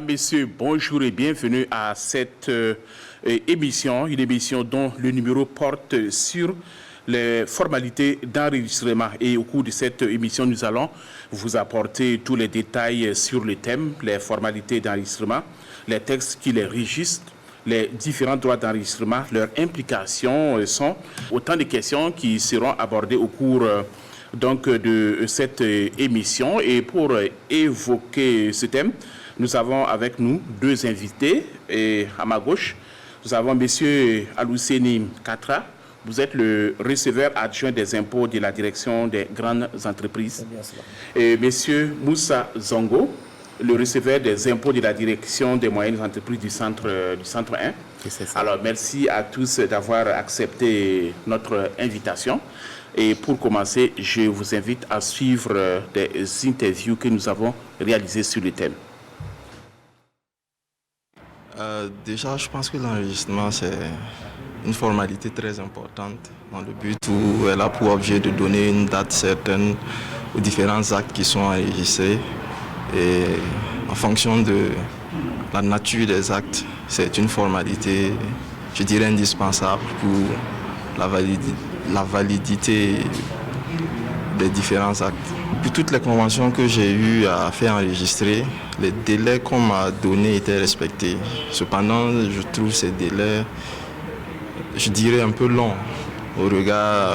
Mesdames, Messieurs, bonjour et bienvenue à cette émission, une émission dont le numéro porte sur les formalités d'enregistrement. Et au cours de cette émission, nous allons vous apporter tous les détails sur le thème, les formalités d'enregistrement, les textes qui les régissent, les différents droits d'enregistrement, leurs implications sont autant de questions qui seront abordées au cours donc de cette émission. Et pour évoquer ce thème, nous avons avec nous deux invités. Et à ma gauche, nous avons M. Alousseni Katra. Vous êtes le receveur adjoint des impôts de la direction des grandes entreprises. Et M. Moussa Zongo, le receveur des impôts de la direction des moyennes entreprises du centre 1. Alors, merci à tous d'avoir accepté notre invitation. Et pour commencer, je vous invite à suivre des interviews que nous avons réalisées sur le thème. Déjà, je pense que l'enregistrement, c'est une formalité très importante dans le but où elle a pour objet de donner une date certaine aux différents actes qui sont enregistrés. Et en fonction de la nature des actes, c'est une formalité, je dirais, indispensable pour la validité des différents actes. Puis toutes les conventions que j'ai eu à faire enregistrer, les délais qu'on m'a donnés étaient respectés. Cependant, je trouve ces délais, je dirais, un peu longs au regard,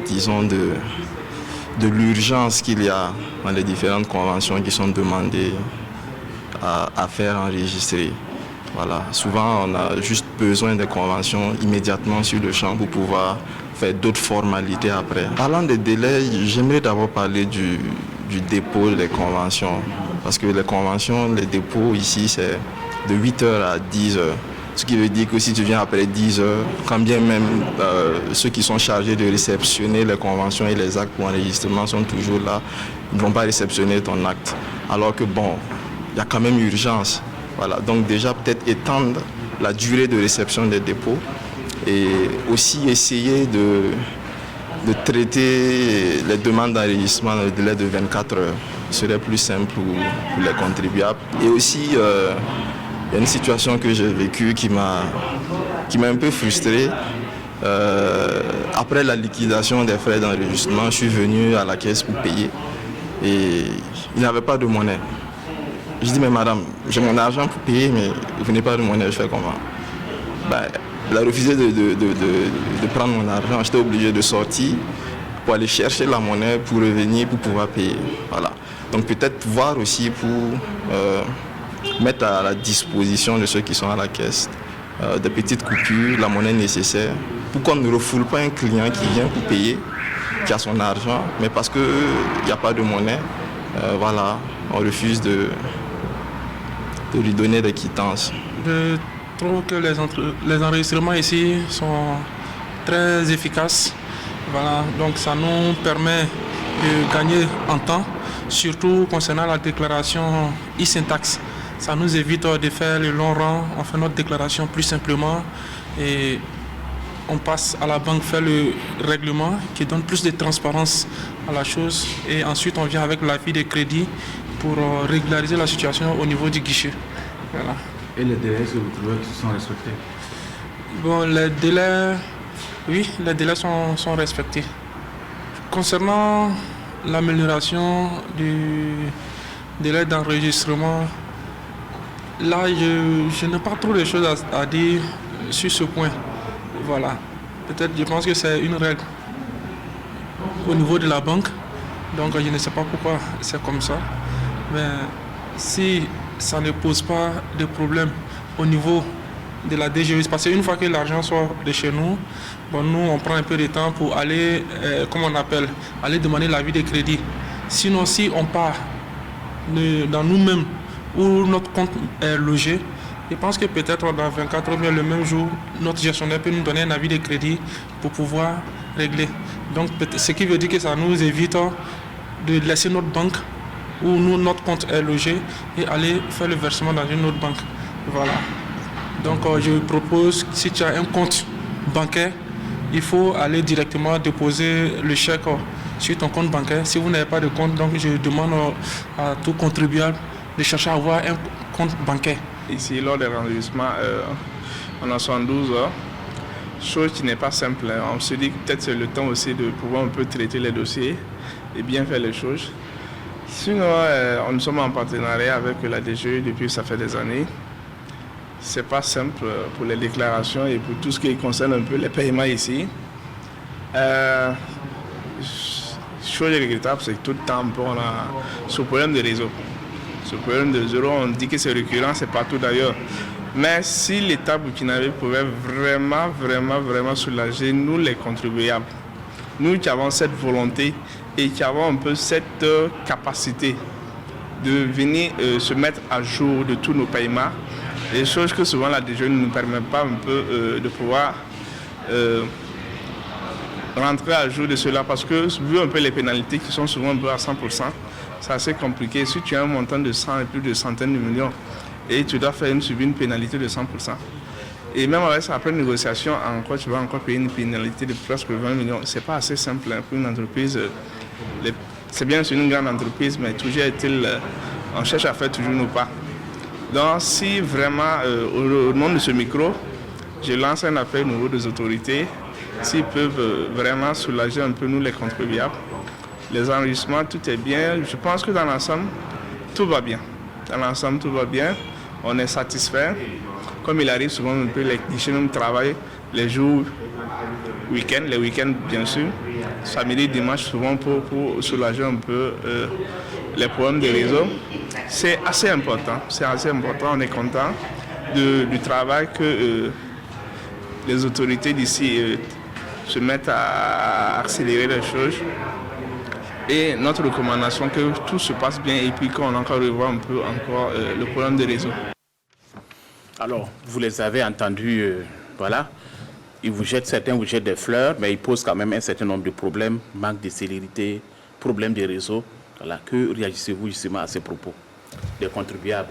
disons, de l'urgence qu'il y a dans les différentes conventions qui sont demandées à faire enregistrer. Voilà. Souvent, on a juste besoin de conventions immédiatement sur le champ pour pouvoir faire d'autres formalités après. Parlant des délais, j'aimerais d'abord parler du dépôt des conventions. Parce que les conventions, les dépôts ici, c'est de 8h à 10h. Ce qui veut dire que si tu viens après 10h, quand bien même ceux qui sont chargés de réceptionner les conventions et les actes pour enregistrement sont toujours là, ils ne vont pas réceptionner ton acte. Alors que bon, il y a quand même urgence. Voilà. Donc déjà peut-être étendre la durée de réception des dépôts et aussi essayer de traiter les demandes d'enregistrement dans le délai de 24 heures. Ce serait plus simple pour les contribuables. Et aussi, il y a une situation que j'ai vécue qui m'a un peu frustré. Après la liquidation des frais d'enregistrement, je suis venu à la caisse pour payer et il n'y avait pas de monnaie. Je dis, mais madame, j'ai mon argent pour payer, mais vous n'avez pas de monnaie, je fais comment? Elle a refusé de prendre mon argent. J'étais obligé de sortir pour aller chercher la monnaie pour revenir, pour pouvoir payer. Voilà. Donc peut-être voir aussi pour mettre à la disposition de ceux qui sont à la caisse des petites coupures, la monnaie nécessaire, pour qu'on ne refoule pas un client qui vient pour payer, qui a son argent, mais parce qu'il n'y a pas de monnaie, voilà, on refuse de lui donner des quittances. Je trouve que les enregistrements ici sont très efficaces. Voilà, donc ça nous permet de gagner en temps, surtout concernant la déclaration e-syntaxe. Ça nous évite de faire le long rang, on fait notre déclaration plus simplement et on passe à la banque faire le règlement qui donne plus de transparence à la chose et ensuite on vient avec l'avis de crédit pour régulariser la situation au niveau du guichet. Voilà. Et les délais que vous trouvez qui sont respectés? Bon, les délais, oui, les délais sont respectés. Concernant l'amélioration du délai d'enregistrement, là, je n'ai pas trop de choses à dire sur ce point. Voilà. Peut-être, je pense que c'est une règle au niveau de la banque. Donc, je ne sais pas pourquoi c'est comme ça. Mais si ça ne pose pas de problème au niveau de la DGE, parce qu'une fois que l'argent sort de chez nous, bon, nous, on prend un peu de temps pour aller, aller demander l'avis de crédit. Sinon, si on part dans nous-mêmes, où notre compte est logé, je pense que peut-être dans 24 heures, le même jour, notre gestionnaire peut nous donner un avis de crédit pour pouvoir régler. Donc, ce qui veut dire que ça nous évite de laisser notre banque où notre compte est logé et aller faire le versement dans une autre banque. Voilà. Donc, je propose, si tu as un compte bancaire, il faut aller directement déposer le chèque sur ton compte bancaire. Si vous n'avez pas de compte, donc je demande à tout contribuable de chercher à avoir un compte bancaire. Ici, lors des enregistrements, on a 72 heures, chose qui n'est pas simple. On se dit que peut-être c'est le temps aussi de pouvoir un peu traiter les dossiers et bien faire les choses. Sinon, nous sommes en partenariat avec la DGE depuis ça fait des années. C'est pas simple pour les déclarations et pour tout ce qui concerne un peu les paiements ici. Chose regrettable, c'est que tout le temps on a ce problème de réseau. Ce problème de réseau, on dit que c'est récurrent, c'est partout d'ailleurs. Mais si l'État burkinabé pouvait vraiment soulager nous les contribuables, nous qui avons cette volonté et qui avons un peu cette capacité de venir se mettre à jour de tous nos paiements, des choses que souvent la DGE ne nous permet pas un peu de pouvoir rentrer à jour de cela, parce que vu un peu les pénalités qui sont souvent un peu à 100%, c'est assez compliqué. Si tu as un montant de 100 et plus de centaines de millions et tu dois subir une pénalité de 100%. Et même avec ça, après négociation, encore, tu vas encore payer une pénalité de presque 20 millions. C'est pas assez simple pour une entreprise. C'est bien sûr une grande entreprise, mais toujours est-il, on cherche à faire toujours nos pas. Donc si vraiment, au nom de ce micro, je lance un appel au niveau des autorités, s'ils peuvent vraiment soulager un peu nous les contribuables. Les enregistrements, tout est bien. Je pense que dans l'ensemble, tout va bien. Dans l'ensemble, tout va bien. On est satisfait. Comme il arrive souvent un peu, les guichets nous travaillent les jours week-end, les week-ends bien sûr, samedi, dimanche souvent pour soulager un peu les problèmes de réseau. C'est assez important. On est content du travail que les autorités d'ici se mettent à accélérer les choses. Et notre recommandation, que tout se passe bien et puis qu'on encore revoit un peu encore le problème de réseau. Alors, vous les avez entendus, voilà. Certains vous jettent des fleurs, mais ils posent quand même un certain nombre de problèmes, manque de célérité, problème de réseau. Voilà. Que réagissez-vous justement à ces propos des contribuables?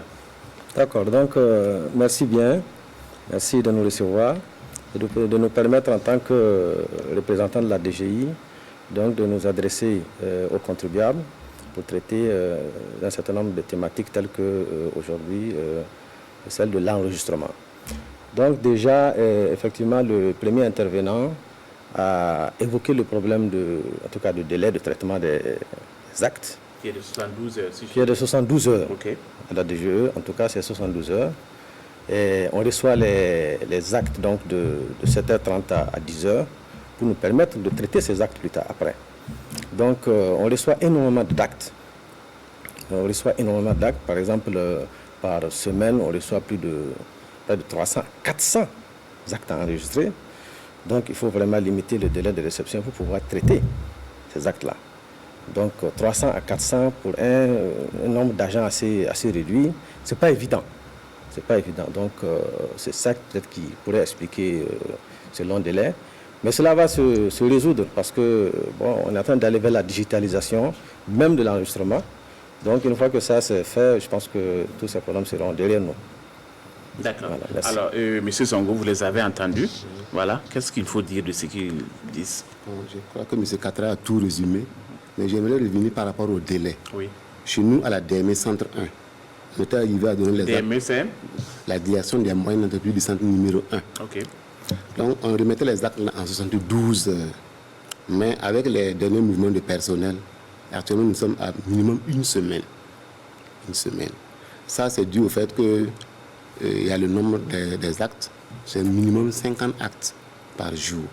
D'accord, donc merci bien. Merci de nous recevoir et de nous permettre en tant que représentant de la DGI donc de nous adresser aux contribuables pour traiter d'un certain nombre de thématiques telles que aujourd'hui celle de l'enregistrement. Donc déjà, effectivement, le premier intervenant a évoqué le problème en tout cas de délai de traitement des actes. Qui est de 72 heures. Qui est de 72 heures. Okay. À la DGE, en tout cas, c'est 72 heures. Et on reçoit les actes donc de 7h30 à 10h pour nous permettre de traiter ces actes plus tard, après. Donc, on reçoit énormément d'actes. Par exemple, par semaine, on reçoit près de 300 à 400 actes enregistrés. Donc, il faut vraiment limiter le délai de réception pour pouvoir traiter ces actes-là. Donc, 300 à 400 pour un nombre d'agents assez réduit, ce n'est pas évident. Donc, c'est ça peut-être qui pourrait expliquer ce long délai. Mais cela va se résoudre parce que on est en train d'aller vers la digitalisation, même de l'enregistrement. Donc, une fois que ça c'est fait, je pense que tous ces problèmes seront derrière nous. D'accord. Voilà, alors, M. Songo, vous les avez entendus. Voilà. Qu'est-ce qu'il faut dire de ce qu'ils disent? Je crois que M. Katra a tout résumé. Mais j'aimerais revenir par rapport au délai. Oui. Chez nous, à la DME Centre 1, on était arrivé à donner les DME, c'est la direction des moyens d'entreprise du centre numéro 1. OK. Donc, on remettait les actes en 72 heures. Mais avec les derniers mouvements de personnel, actuellement, nous sommes à minimum une semaine. Ça, c'est dû au fait que il y a le nombre des actes. C'est minimum 50 actes par jour.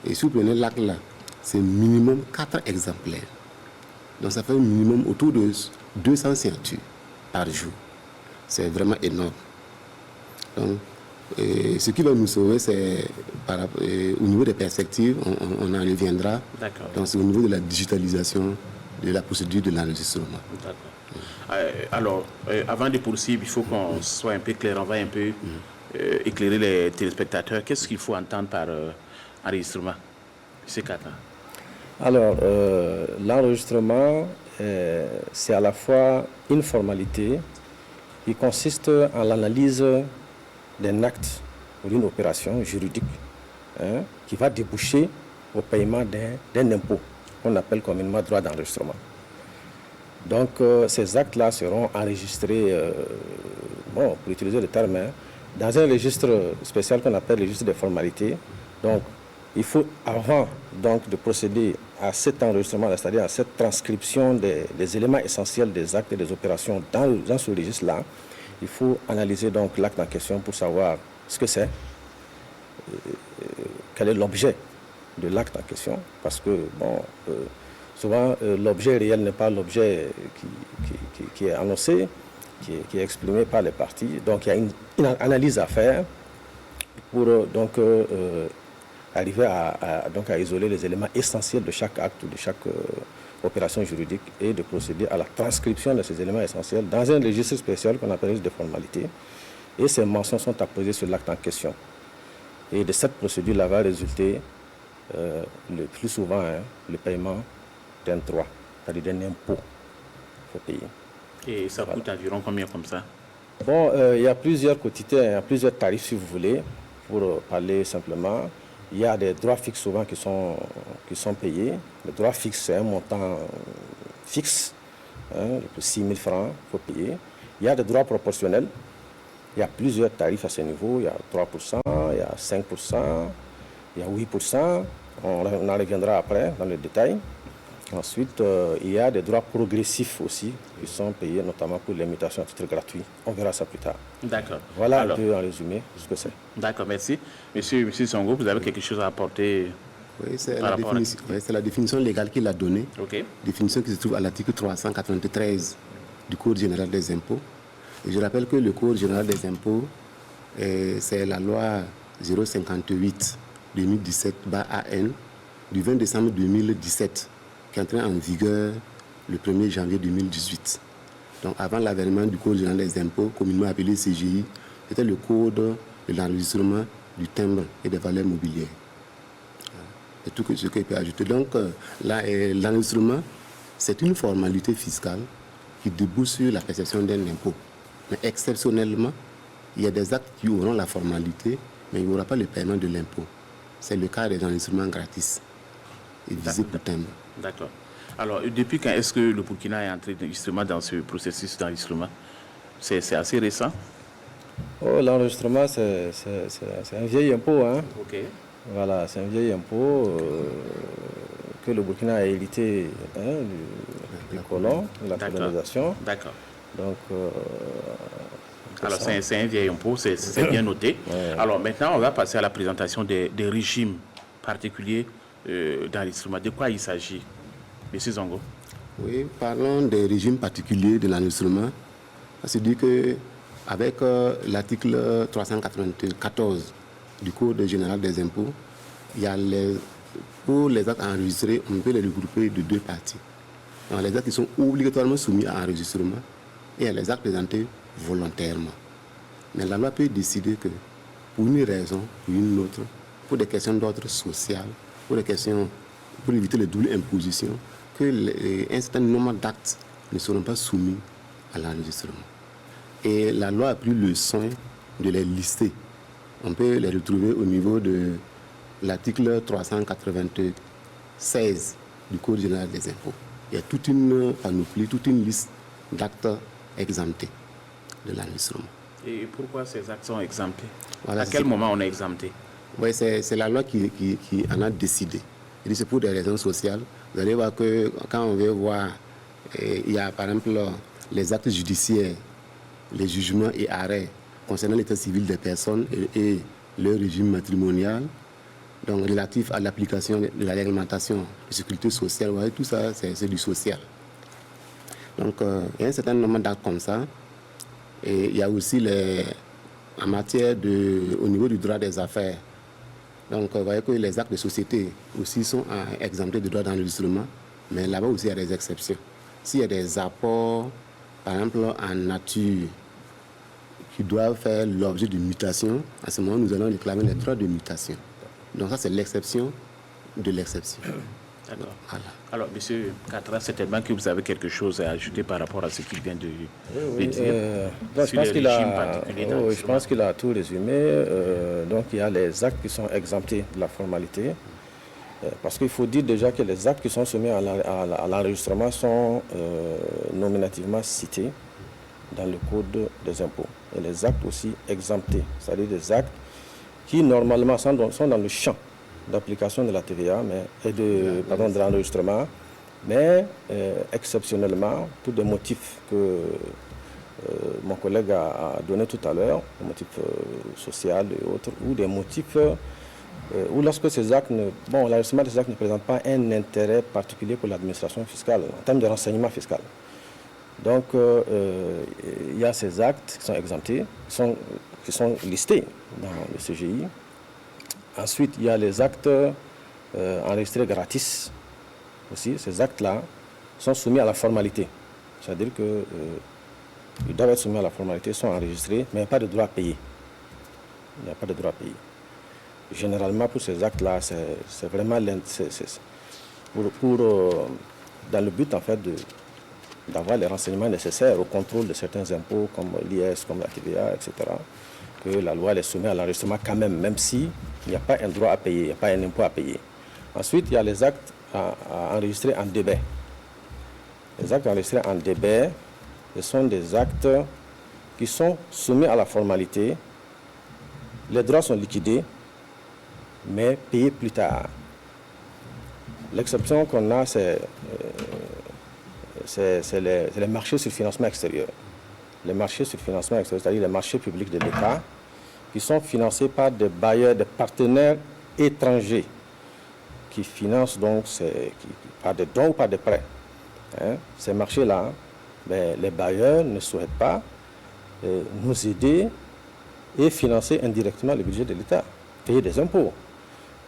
Et si vous prenez l'acte là, c'est minimum 4 exemplaires. Donc, ça fait un minimum autour de 200 signatures par jour. C'est vraiment énorme. Donc, ce qui va nous sauver, c'est au niveau des perspectives, on en reviendra. D'accord. Donc, c'est au niveau de la digitalisation de la procédure de l'enregistrement. D'accord. Alors, avant de poursuivre, il faut qu'on soit un peu clair. On va un peu éclairer les téléspectateurs. Qu'est-ce qu'il faut entendre par enregistrement? M. Katra. Alors, l'enregistrement, c'est à la fois une formalité qui consiste en l'analyse d'un acte ou d'une opération juridique qui va déboucher au paiement d'un impôt qu'on appelle communément droit d'enregistrement. Donc, ces actes-là seront enregistrés, pour utiliser le terme, dans un registre spécial qu'on appelle le registre des formalités. Donc, il faut, avant donc, de procéder à cet enregistrement, c'est-à-dire à cette transcription des éléments essentiels des actes et des opérations dans ce registre-là, il faut analyser donc l'acte en question pour savoir ce que c'est, quel est l'objet de l'acte en question, parce que, souvent, l'objet réel n'est pas l'objet qui est annoncé, qui est exprimé par les parties. Donc, il y a une analyse à faire pour arriver à isoler les éléments essentiels de chaque acte, de chaque opération juridique et de procéder à la transcription de ces éléments essentiels dans un registre spécial qu'on appelle le registre de formalités. Et ces mentions sont apposées sur l'acte en question. Et de cette procédure-là va résulter le plus souvent le paiement d'un droit, c'est-à-dire d'un impôt qu'il faut payer. Et ça coûte environ combien comme ça? Bon, il y a plusieurs quotités, il y a plusieurs tarifs si vous voulez, pour parler simplement. Il y a des droits fixes souvent qui sont payés. Le droit fixe, c'est un montant fixe, de 6 000 francs, il faut payer. Il y a des droits proportionnels. Il y a plusieurs tarifs à ce niveau. Il y a 3%, il y a 5%, il y a 8%. On en reviendra après dans le détail. Ensuite, il y a des droits progressifs aussi qui sont payés, notamment pour les mutations à titre gratuit. On verra ça plus tard. D'accord. Voilà un peu en résumé ce que c'est. D'accord, merci. Monsieur Songo, vous avez quelque chose à apporter? Oui, c'est la définition légale qu'il a donnée. OK. Définition qui se trouve à l'article 393 du Code général des impôts. Et je rappelle que le Code général des impôts, c'est la loi 058-2017-AN du 20 décembre 2017 qui est entrée en vigueur le 1er janvier 2018. Donc avant l'avènement du Code général des impôts, communément appelé CGI, c'était le code de l'enregistrement du timbre et des valeurs mobilières. C'est tout ce qu'il peut ajouter. Donc l'enregistrement, c'est une formalité fiscale qui débouche sur la perception d'un impôt. Mais exceptionnellement, il y a des actes qui auront la formalité, mais il n'y aura pas le paiement de l'impôt. C'est le cas des enregistrements gratis et visés pour timbre. D'accord. Alors, depuis quand est-ce que le Burkina est entré justement dans ce processus d'enregistrement? C'est assez récent? Oh, l'enregistrement, c'est un vieil impôt. Hein? OK. Voilà, c'est un vieil impôt que le Burkina a hérité du colon, de la colonisation. D'accord. Donc, alors, c'est un vieil impôt, c'est bien noté. Ouais. Alors, maintenant, on va passer à la présentation des régimes particuliers d'enregistrement. De quoi il s'agit, Monsieur Zongo? Oui, parlons des régimes particuliers de l'enregistrement. C'est-à-dire qu'avec l'article 394 du Code général des impôts, il y a pour les actes enregistrés, on peut les regrouper de deux parties. Donc, les actes qui sont obligatoirement soumis à enregistrement et les actes présentés volontairement. Mais la loi peut décider que, pour une raison ou une autre, pour des questions d'ordre social, pour éviter les doubles impositions, qu'un certain nombre d'actes ne seront pas soumis à l'enregistrement. Et la loi a pris le soin de les lister. On peut les retrouver au niveau de l'article 396 du Code général des impôts. Il y a toute une panoplie, toute une liste d'actes exemptés de l'enregistrement. Et pourquoi ces actes sont exemptés? Voilà, à quel moment on est exempté? Oui, c'est la loi qui en a décidé. C'est pour des raisons sociales. Vous allez voir que quand on veut voir, il y a par exemple les actes judiciaires, les jugements et arrêts concernant l'état civil des personnes et leur régime matrimonial, donc relatif à l'application de la réglementation de sécurité sociale, vous voyez, tout ça, c'est du social. Donc, il y a un certain nombre d'actes comme ça. Et il y a aussi en matière au niveau du droit des affaires. Donc, vous voyez que les actes de société aussi sont exemptés de droit d'enregistrement, mais là-bas aussi il y a des exceptions. S'il y a des apports, par exemple en nature, qui doivent faire l'objet de mutation, à ce moment, nous allons réclamer les droits de mutation. Donc ça, c'est l'exception de l'exception. D'accord. Voilà. Alors, M. Katra, certainement que vous avez quelque chose à ajouter par rapport à ce qu'il vient de dire. Je pense qu'il a tout résumé. Donc, il y a les actes qui sont exemptés de la formalité. Parce qu'il faut dire déjà que les actes qui sont soumis à l'enregistrement sont nominativement cités dans le code des impôts. Et les actes aussi exemptés, c'est-à-dire des actes qui normalement sont dans le champ d'application de la TVA, de l'enregistrement, mais exceptionnellement, pour des motifs que mon collègue a donné tout à l'heure, des motifs sociaux et autres, ou des motifs ou lorsque ces actes l'enregistrement des actes ne présente pas un intérêt particulier pour l'administration fiscale, en termes de renseignement fiscal. Donc, il y a ces actes qui sont exemptés, qui sont listés dans le CGI. Ensuite, il y a les actes enregistrés gratis aussi. Ces actes-là sont soumis à la formalité. C'est-à-dire qu'ils doivent être soumis à la formalité, sont enregistrés, mais il n'y a pas de droit à payer. Il n'y a pas de droit à payer. Généralement, pour ces actes-là, c'est vraiment dans le but, en fait, d'avoir les renseignements nécessaires au contrôle de certains impôts, comme l'IS, comme la TVA, etc., que la loi les soumet à l'enregistrement quand même s'il n'y a pas un droit à payer, il n'y a pas un impôt à payer. Ensuite, il y a les actes à enregistrer en débet. Les actes enregistrés en débet, ce sont des actes qui sont soumis à la formalité. Les droits sont liquidés, mais payés plus tard. L'exception qu'on a, c'est les marchés sur financement extérieur. Les marchés sur financement extérieur, c'est-à-dire les marchés publics de l'État, qui sont financés par des bailleurs, des partenaires étrangers, qui financent donc par des dons ou par des prêts. Ces marchés-là, les bailleurs ne souhaitent pas nous aider et financer indirectement le budget de l'État, payer des impôts.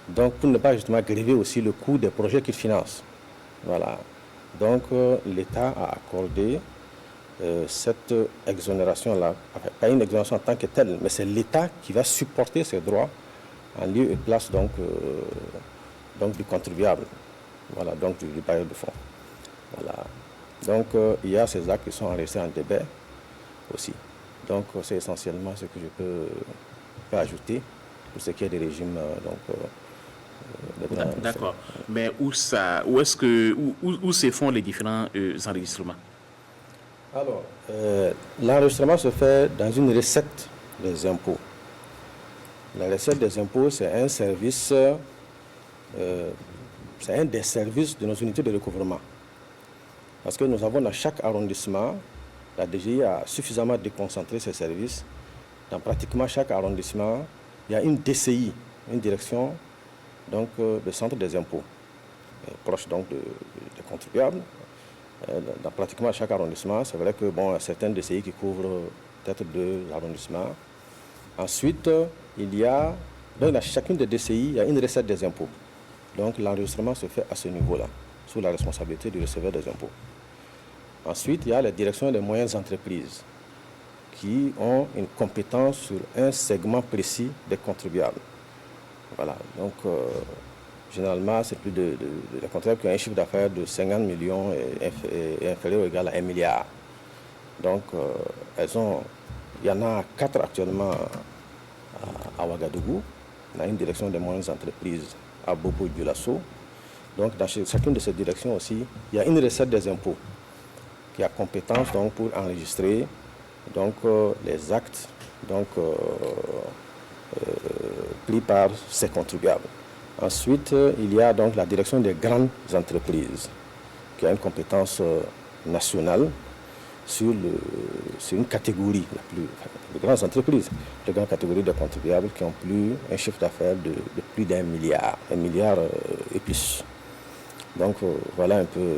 Donc, pour ne pas justement gréver aussi le coût des projets qu'ils financent. Voilà. Donc, l'État a accordé cette exonération-là, enfin, pas une exonération en tant que telle, mais c'est l'État qui va supporter ces droits en lieu et place donc du contribuable, voilà, donc du bailleur de fonds. Voilà. Donc, il y a ces actes qui sont enregistrés en débet aussi. Donc, c'est essentiellement ce que je peux ajouter pour ce qui est des régimes. D'accord. Mais où se font les différents enregistrements? Alors, l'enregistrement se fait dans une recette des impôts. La recette des impôts, c'est un service, c'est un des services de nos unités de recouvrement. Parce que nous avons dans chaque arrondissement, la DGI a suffisamment déconcentré ses services. Dans pratiquement chaque arrondissement, il y a une DCI, une direction donc le centre des impôts, proche donc des contribuables. Dans pratiquement chaque arrondissement, c'est vrai que il y a certaines DCI qui couvrent peut-être 2 arrondissements. Ensuite, dans chacune des DCI, il y a une recette des impôts. Donc l'enregistrement se fait à ce niveau-là, sous la responsabilité du receveur des impôts. Ensuite, il y a la direction des moyennes entreprises qui ont une compétence sur un segment précis des contribuables. Voilà, donc généralement, c'est plus de contribuables qui ont un chiffre d'affaires de 50 millions et inférieur ou égal à 1 milliard. Donc, il y en a 4 actuellement à Ouagadougou. On a une direction des moyennes entreprises à Bobo-Dioulasso. Donc, dans chacune de ces directions aussi, il y a une recette des impôts qui a compétence donc, pour enregistrer donc, les actes pris par ces contribuables. Ensuite, il y a donc la direction des grandes entreprises qui a une compétence nationale sur une catégorie, les grandes entreprises, les grandes catégories de contribuables qui ont un chiffre d'affaires de plus d'1 milliard, 1 milliard et plus. Donc voilà un peu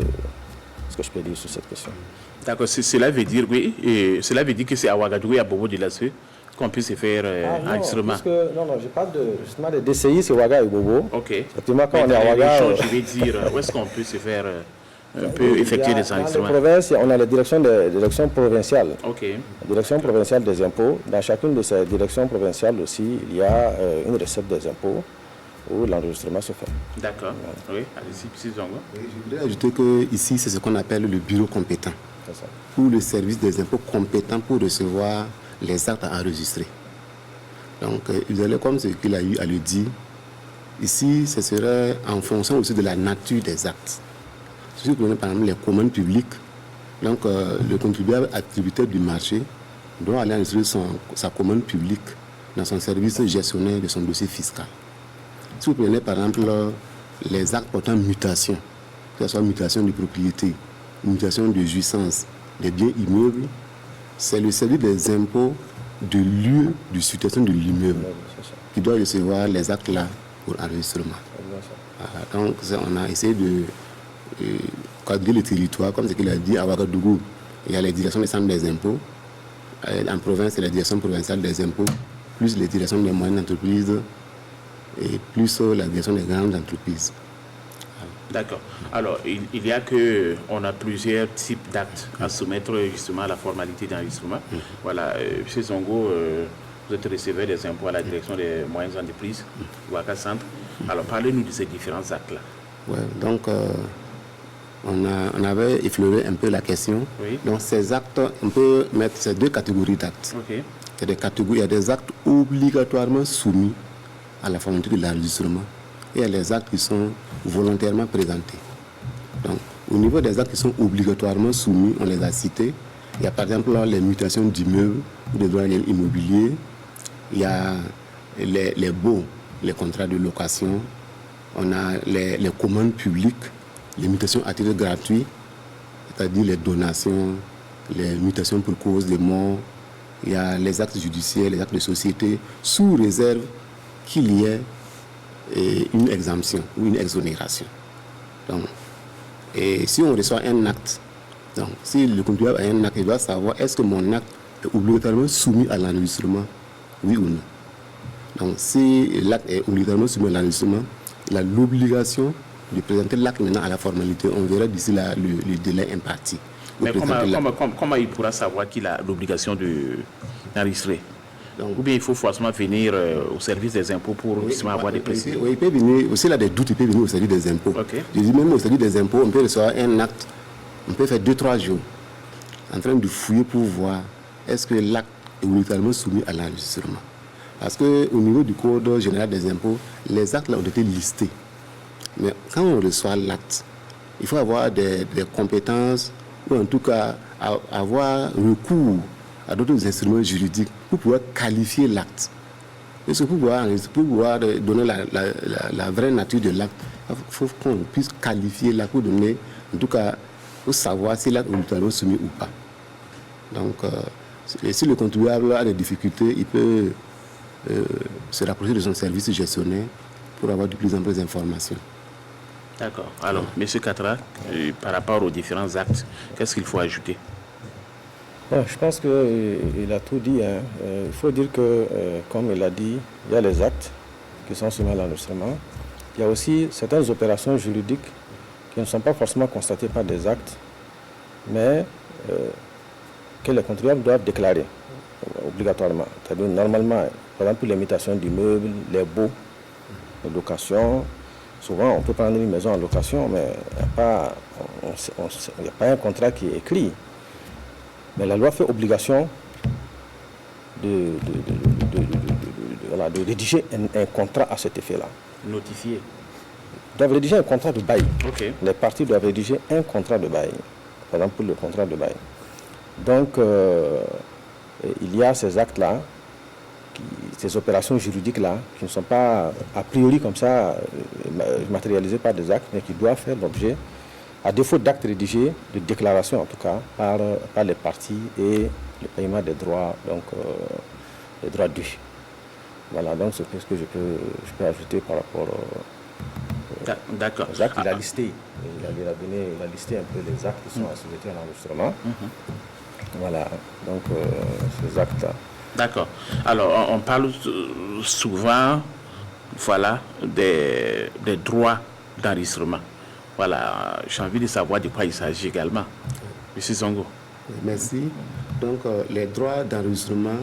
ce que je peux dire sur cette question. D'accord, cela veut dire que c'est à Ouagadougou et à Bobo-Dioulasso qu'on puisse faire enregistrement. Non, je parle justement des DCI, c'est Ouaga et Bobo. Ok. Effectivement, quand on est à Ouaga, je vais dire, où est-ce qu'on peut se faire effectuer des enregistrements? Dans les provinces, on a les directions provinciales. Ok. La direction provinciale des impôts. Dans chacune de ces directions provinciales aussi, il y a une recette des impôts où l'enregistrement se fait. D'accord. Oui, allez-y, précisons. Je voudrais ajouter qu'ici, c'est ce qu'on appelle le bureau compétent, ou le service des impôts compétent pour recevoir les actes à enregistrer. Donc, vous allez, comme ce qu'il a eu à le dire, Ici, ce serait en fonction aussi de la nature des actes. Si vous prenez par exemple les commandes publiques, donc le contribuable attributaire du marché doit aller enregistrer sa commande publique dans son service gestionnaire de son dossier fiscal. Si vous prenez par exemple les actes portant mutation, que ce soit mutation de propriété, mutation de jouissance des biens immeubles, c'est le service des impôts de lieu de situation de l'immeuble qui doit recevoir les actes là pour enregistrement. Donc on a essayé de quadriller le territoire, comme ce qu'il a dit à Ouagadougou. Il y a les directions des centres des impôts. En province, c'est la direction provinciale des impôts, plus les directions des moyennes entreprises et plus la direction des grandes entreprises. D'accord. Alors, il y a on a plusieurs types d'actes à soumettre justement à la formalité d'enregistrement. Voilà, M. Zongo, vous êtes receveur des impôts à la direction des moyennes entreprises, Ouaga Centre. Alors, parlez-nous de ces différents actes-là. Ouais, donc, on avait effleuré un peu la question. Oui. Donc, ces actes, on peut mettre ces deux catégories d'actes. Okay. Il y a des actes obligatoirement soumis à la formalité de l'enregistrement et il y a les actes qui sont volontairement présentés. Donc, au niveau des actes qui sont obligatoirement soumis, on les a cités. Il y a par exemple les mutations d'immeubles ou des droits immobiliers. Il y a les baux, les contrats de location. On a les commandes publiques, les mutations à titre gratuit, c'est-à-dire les donations, les mutations pour cause de mort. Il y a les actes judiciaires, les actes de société, sous réserve qu'il y ait une exemption ou une exonération. Donc, et si on reçoit un acte, donc, si le contribuable a un acte, il doit savoir est-ce que mon acte est obligatoirement soumis à l'enregistrement, oui ou non. Donc, si l'acte est obligatoirement soumis à l'enregistrement, il a l'obligation de présenter l'acte maintenant à la formalité. On verra d'ici là le délai imparti. Mais comment il pourra savoir qu'il a l'obligation d'enregistrer? Ou bien il faut forcément venir au service des impôts pour justement avoir des précisions? Oui, il peut venir, aussi là des doutes, il peut venir au service des impôts. Okay. Je dis même au service des impôts, on peut recevoir un acte, on peut faire 2-3 jours en train de fouiller pour voir est-ce que l'acte est obligatoirement soumis à l'enregistrement. Parce qu'au niveau du Code général des impôts, les actes là ont été listés. Mais quand on reçoit l'acte, il faut avoir des compétences, ou en tout cas avoir recours à d'autres instruments juridiques pour pouvoir qualifier l'acte. Et pour pouvoir donner la vraie nature de l'acte, il faut qu'on puisse qualifier l'acte pour donner, en tout cas, pour savoir si l'acte est obligatoirement soumis ou pas. Donc, si le contribuable a des difficultés, il peut se rapprocher de son service gestionnaire pour avoir de plus en plus d'informations. D'accord. Alors, M. Katra, par rapport aux différents actes, qu'est-ce qu'il faut ajouter? Bon, je pense qu'il a tout dit. Hein. Il faut dire que, comme il a dit, il y a les actes qui sont soumis à l'enregistrement. Il y a aussi certaines opérations juridiques qui ne sont pas forcément constatées par des actes, mais que les contribuables doivent déclarer obligatoirement. C'est-à-dire, normalement, par exemple, les mutations d'immeubles, les baux, les locations. Souvent, on peut prendre une maison en location, mais il n'y a pas un contrat qui est écrit. Mais la loi fait obligation de rédiger un contrat à cet effet-là. Notifier. Ils doivent rédiger un contrat de bail. Okay. Les parties doivent rédiger un contrat de bail. Par exemple, pour le contrat de bail. Donc, il y a ces actes-là, ces opérations juridiques-là, qui ne sont pas a priori comme ça matérialisées par des actes, mais qui doivent faire l'objet, à défaut d'actes rédigés, de déclarations en tout cas, par les parties et le paiement des droits, donc les droits dus. Voilà, donc c'est ce que je peux ajouter par rapport D'accord. aux actes. Il a listé, il a listé un peu les actes qui sont assujettis à l'enregistrement. Voilà, donc ces actes-là. D'accord. Alors, on parle souvent, voilà, des droits d'enregistrement. Voilà, j'ai envie de savoir de quoi il s'agit également. Monsieur Zongo. Merci. Donc, les droits d'enregistrement,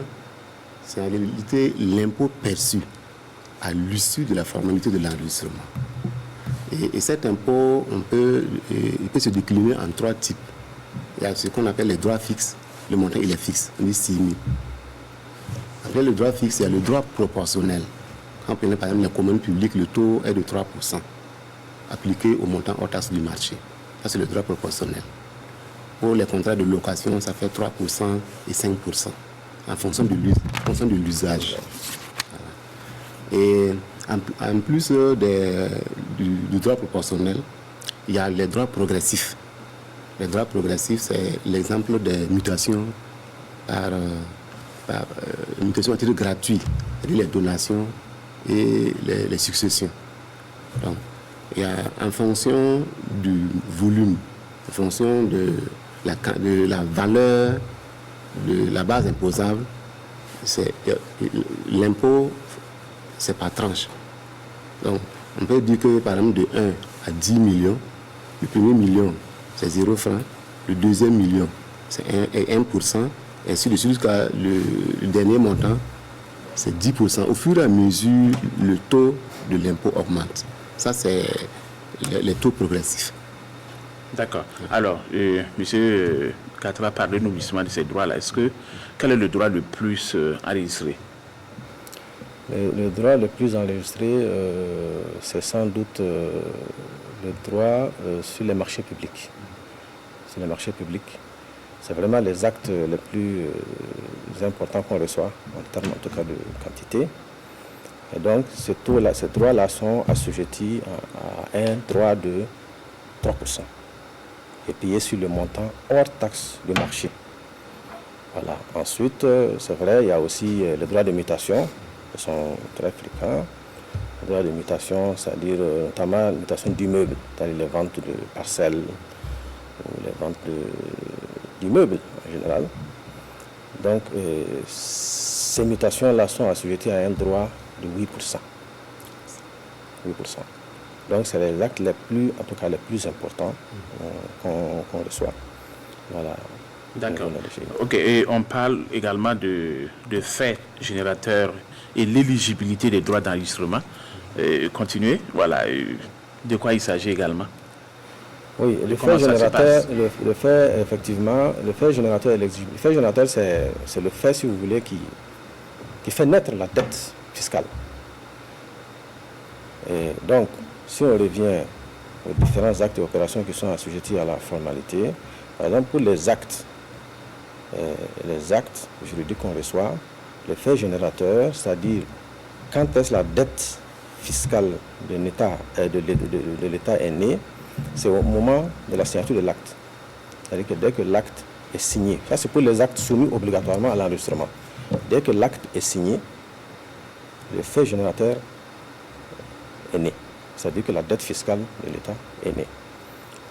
c'est en réalité l'impôt perçu à l'issue de la formalité de l'enregistrement. Et cet impôt, il peut se décliner en 3 types. Il y a ce qu'on appelle les droits fixes. Le montant, il est fixe, on dit 6 000. Après le droit fixe, il y a le droit proportionnel, Quand on prend par exemple les commandes publiques, le taux est de 3%, appliqué au montant hors taxe du marché. Ça, c'est le droit proportionnel. Pour les contrats de location, ça fait 3% et 5%, en fonction de l'usage. Et en plus du droit proportionnel, il y a les droits progressifs. Les droits progressifs, c'est l'exemple des mutations par mutation à titre gratuit, c'est-à-dire les donations et les successions. Donc, il y a en fonction du volume, en fonction de la valeur de la base imposable, l'impôt, c'est par tranche. Donc, on peut dire que par exemple de 1 à 10 millions, le premier million, c'est 0 francs, le deuxième million, c'est 1%, et ainsi de suite jusqu'à le dernier montant, c'est 10%. Au fur et à mesure, le taux de l'impôt augmente. Ça, c'est les taux progressifs. D'accord. Alors, M. Katra, parlez-nous justement de ces droits-là. Quel est le droit le plus enregistré? Le droit le plus enregistré, c'est sans doute le droit sur les marchés publics. Sur les marchés publics, c'est vraiment les actes les plus importants qu'on reçoit, en termes en tout cas de quantité. Et donc, ces droits-là sont assujettis à un droit de 3% et payés sur le montant hors taxe de marché. Voilà. Ensuite, c'est vrai, il y a aussi les droits de mutation, qui sont très fréquents. Les droits de mutation, c'est-à-dire notamment la mutation d'immeubles, c'est-à-dire les ventes de parcelles ou les ventes d'immeubles en général. Donc, ces mutations-là sont assujetties à un droit de 8%. 8%. Donc, c'est les actes les plus, en tout cas les plus importants qu'on reçoit. Voilà. D'accord. Ok, et on parle également de faits générateurs et l'éligibilité des droits d'enregistrement. Continuez. Voilà. De quoi il s'agit également? Oui, le fait générateur, le fait, effectivement, le fait générateur et l'exigibilité. Le fait générateur, c'est le fait, si vous voulez, qui fait naître la dette fiscale. Et donc, si on revient aux différents actes et opérations qui sont assujettis à la formalité, par exemple, pour les actes juridiques qu'on reçoit, le fait générateur, c'est-à-dire quand est-ce la dette fiscale de l'État est née, c'est au moment de la signature de l'acte. C'est-à-dire que dès que l'acte est signé, ça c'est pour les actes soumis obligatoirement à l'enregistrement. Dès que l'acte est signé, le fait générateur est né. C'est-à-dire que la dette fiscale de l'État est née.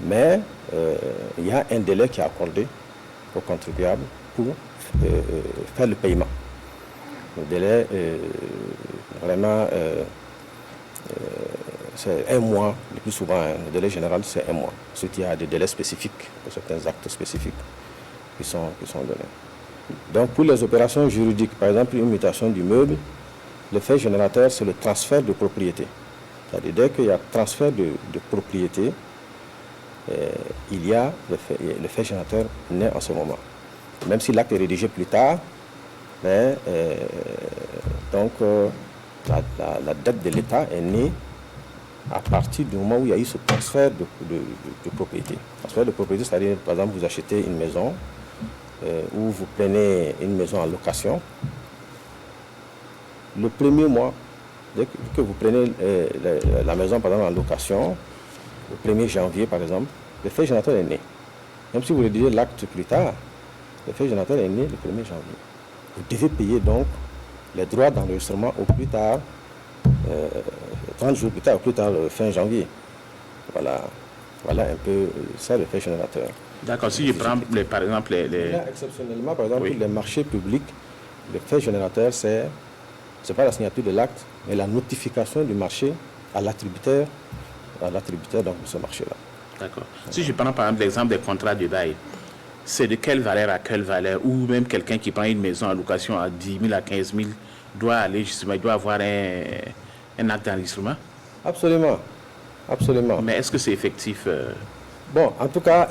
Mais il y a un délai qui est accordé aux contribuables pour faire le paiement. Le délai, vraiment, c'est un mois, le plus souvent, le délai général, c'est un mois. Ensuite, il y a des délais spécifiques pour certains actes spécifiques qui sont donnés. Donc, pour les opérations juridiques, par exemple, une mutation du meuble, le fait générateur, c'est le transfert de propriété. C'est-à-dire, dès qu'il y a transfert de propriété, il y a le fait générateur naît en ce moment. Même si l'acte est rédigé plus tard, mais donc la dette de l'État est née à partir du moment où il y a eu ce transfert de propriété. Transfert de propriété, c'est-à-dire, par exemple, vous achetez une maison ou vous prenez une maison en location. Le premier mois, dès que vous prenez la maison, par exemple, en location, le 1er janvier, par exemple, le fait générateur est né. Même si vous rédigez l'acte plus tard, le fait générateur est né le 1er janvier. Vous devez payer donc les droits d'enregistrement au plus tard, 30 jours plus tard, au plus tard, fin janvier. Voilà un peu ça, le fait générateur. D'accord, si je prends par exemple Là, exceptionnellement, par exemple, pour les marchés publics, le fait générateur, c'est pas la signature de l'acte, mais la notification du marché à l'attributeur donc, de ce marché-là. D'accord. Si je prends par exemple l'exemple des contrats de bail, c'est de quelle valeur à quelle valeur? Ou même quelqu'un qui prend une maison en location à 10 000 à 15 000 doit aller justement, il doit avoir un acte d'enregistrement? Absolument. Absolument. Mais est-ce que c'est effectif? Bon, en tout cas,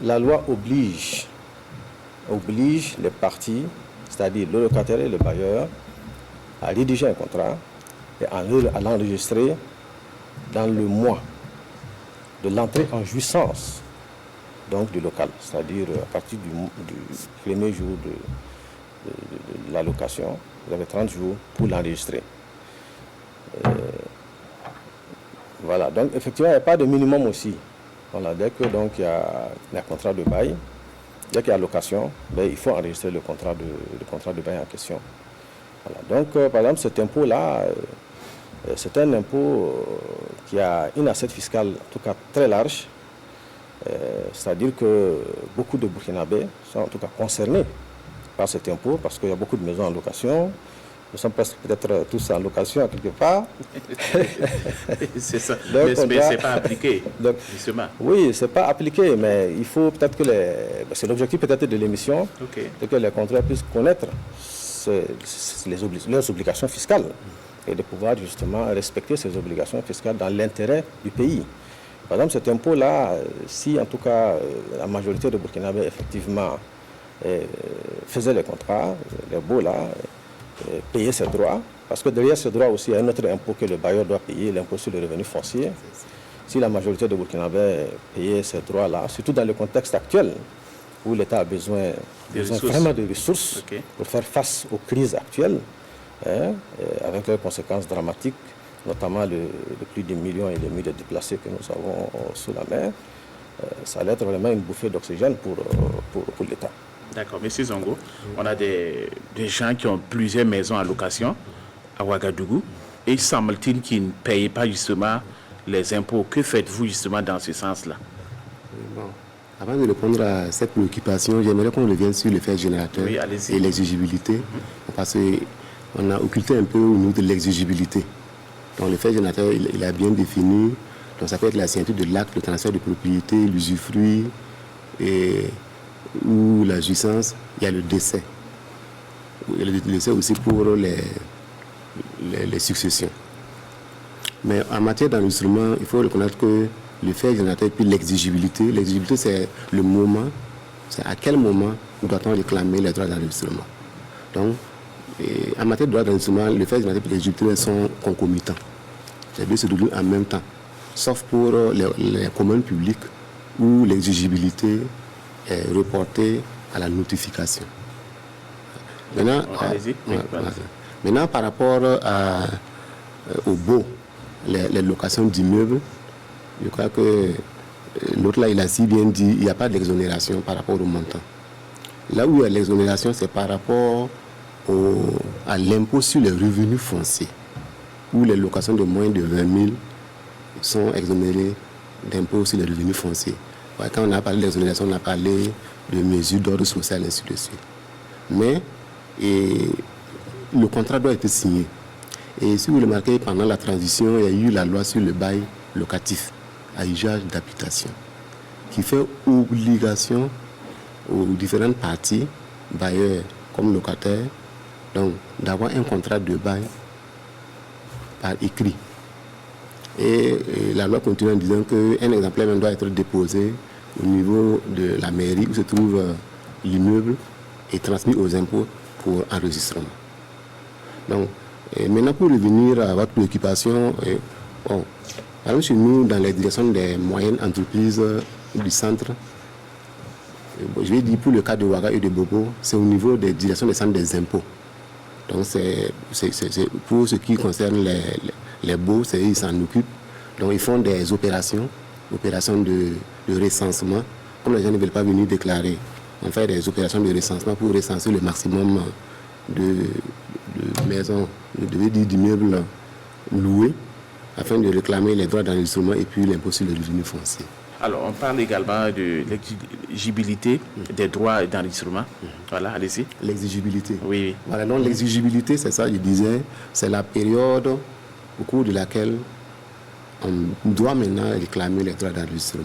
la loi oblige les parties, c'est-à-dire le locataire et le bailleur, à rédiger un contrat et à l'enregistrer dans le mois de l'entrée en jouissance donc du local, c'est-à-dire à partir du premier jour de la location, vous avez 30 jours pour l'enregistrer. Voilà, donc effectivement, il n'y a pas de minimum aussi. Voilà, dès que donc il y a un contrat de bail, dès qu'il y a location, ben, il faut enregistrer le contrat de bail en question. Voilà, donc par exemple, cet impôt-là, c'est un impôt qui a une assiette fiscale en tout cas très large, c'est-à-dire que beaucoup de Burkinabés sont en tout cas concernés par cet impôt parce qu'il y a beaucoup de maisons en location. Nous sommes presque peut-être tous en location quelque part. C'est ça, donc, mais ce n'est pas appliqué, donc, justement. Oui, ce n'est pas appliqué, mais il faut peut-être que c'est l'objectif peut-être de l'émission, c'est que les contrats puissent connaître leurs obligations fiscales et de pouvoir justement respecter ces obligations fiscales dans l'intérêt du pays. Par exemple, cet impôt-là, si en tout cas la majorité de Burkinabés effectivement faisait les contrats, les baux-là, payer ses droits, parce que derrière ces droits aussi, il y a un autre impôt que le bailleur doit payer, l'impôt sur le revenu foncier. Si la majorité de Burkinabés payait ces droits-là, surtout dans le contexte actuel, où l'État a besoin vraiment de ressources pour faire face aux crises actuelles, avec leurs conséquences dramatiques, notamment le plus d'1,5 million de déplacés que nous avons sous la mer, ça allait être vraiment une bouffée d'oxygène pour l'État. D'accord. Monsieur Zongo, on a des gens qui ont plusieurs maisons en location à Ouagadougou et il semble-t-il qu'ils ne payent pas justement les impôts. Que faites-vous justement dans ce sens-là? Bon. Avant de répondre à cette préoccupation, j'aimerais qu'on revienne sur le fait générateur et l'exigibilité, parce qu'on a occulté un peu au niveau de l'exigibilité. Donc le fait générateur, il a bien défini, donc ça peut être la signature de l'acte, le transfert de propriété, l'usufruit, ou la jouissance, il y a le décès. Il y a le décès aussi pour les successions. Mais en matière d'enregistrement, il faut reconnaître que le fait générateur et puis l'exigibilité, c'est le moment, c'est à quel moment doit-on réclamer les droits d'enregistrement. Donc, en matière de droits d'enregistrement, le fait générateur et l'exigibilité sont concomitants. Les deux se déroulent en même temps, sauf pour les communes publiques où l'exigibilité est reportée à la notification. Maintenant, maintenant par rapport au baux, les locations d'immeubles, je crois que l'autre là, il a si bien dit, il n'y a pas d'exonération par rapport au montant. Là où il y a l'exonération, c'est par rapport à l'impôt sur les revenus fonciers, où les locations de moins de 20 000 sont exonérées d'impôt sur les revenus fonciers. Quand on a parlé d'exonération, on a parlé de mesures d'ordre social, ainsi de suite. Mais le contrat doit être signé. Et si vous remarquez, pendant la transition, il y a eu la loi sur le bail locatif à usage d'habitation, qui fait obligation aux différentes parties, bailleurs comme locataires, donc d'avoir un contrat de bail par écrit. Et la loi continue en disant qu'un exemplaire même doit être déposé au niveau de la mairie où se trouve l'immeuble et transmis aux impôts pour enregistrement. Donc, maintenant pour revenir à votre préoccupation, par exemple chez nous, dans les directions des moyennes entreprises du centre, je vais dire pour le cas de Ouaga et de Bobo, c'est au niveau des directions des centres des impôts. Donc c'est pour ce qui concerne les baux, ils s'en occupent. Donc ils font des opérations de recensement. Comme les gens ne veulent pas venir déclarer, on fait des opérations de recensement pour recenser le maximum de maisons, d'immeubles loués, afin de réclamer les droits d'enregistrement et puis l'impôt sur le revenu foncier. Alors, on parle également de l'exigibilité des droits d'enregistrement. Voilà, allez-y. L'exigibilité. Oui. Voilà, donc l'exigibilité, c'est ça, je disais, c'est la période au cours de laquelle on doit maintenant réclamer les droits d'enregistrement.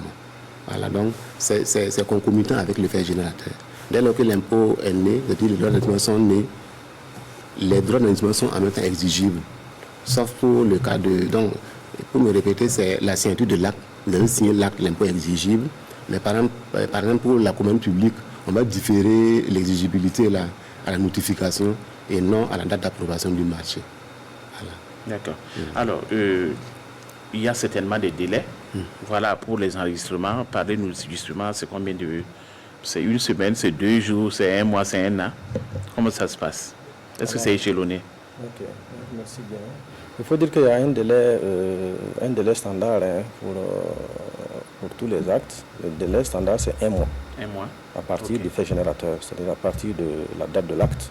Voilà, donc c'est concomitant avec le fait générateur. Dès lors que l'impôt est né, c'est-à-dire les droits d'enregistrement sont nés, les droits d'enregistrement sont en même temps exigibles. Sauf pour le cas de... Donc, pour me répéter, c'est la signature de l'acte. Vous avez signé l'acte, l'impôt est exigible. Mais par exemple, pour la commande publique, on va différer l'exigibilité à la notification et non à la date d'approbation du marché. Voilà. D'accord. Alors, il y a certainement des délais. Voilà, pour les enregistrements. Parlez-nous justement, c'est combien de... C'est une semaine, c'est 2 jours, c'est 1 mois, c'est 1 an. Comment ça se passe? Est-ce que c'est échelonné? Ok, merci bien. Il faut dire qu'il y a un délai standard pour tous les actes. Le délai standard, c'est 1 mois. 1 mois. À partir du fait générateur, c'est-à-dire à partir de la date de l'acte